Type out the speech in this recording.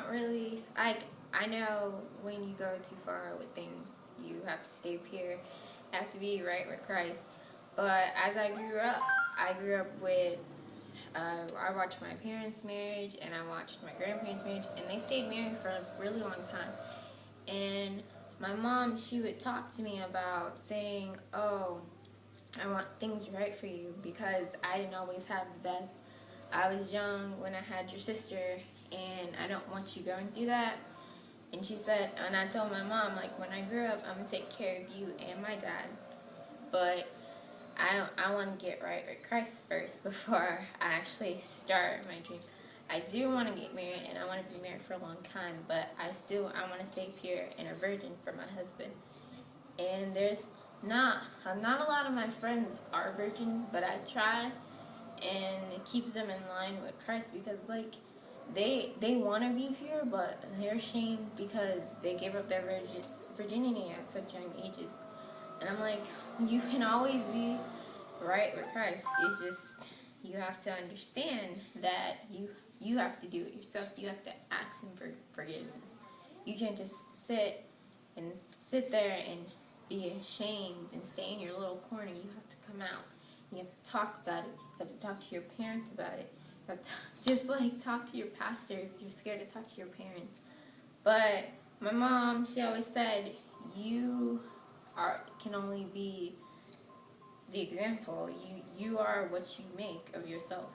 don't really, I know when you go too far with things, you have to stay pure, you have to be right with Christ. But as I grew up with, I watched my parents' marriage and I watched my grandparents' marriage, and they stayed married for a really long time. And my mom, she would talk to me about saying, oh, I want things right for you because I didn't always have the best. I was young when I had your sister, and I don't want you going through that. And she said, and I told my mom, like, when I grew up, I'm going to take care of you and my dad. But I want to get right with Christ first before I actually start my dream. I do want to get married, and I want to be married for a long time, but I want to stay pure and a virgin for my husband. And there's not a lot of my friends are virgin, but I try and keep them in line with Christ because, like, they want to be pure, but they're ashamed because they gave up their virginity at such young ages. And I'm like, you can always be right with Christ. It's just you have to understand that you have to do it yourself. You have to ask Him for forgiveness. You can't just sit there and be ashamed and stay in your little corner. You have to come out. You have to talk about it. You have to talk to your parents about it. You have to just like talk to your pastor if you're scared to talk to your parents. But my mom, she always said, can only be the example. You are what you make of yourself.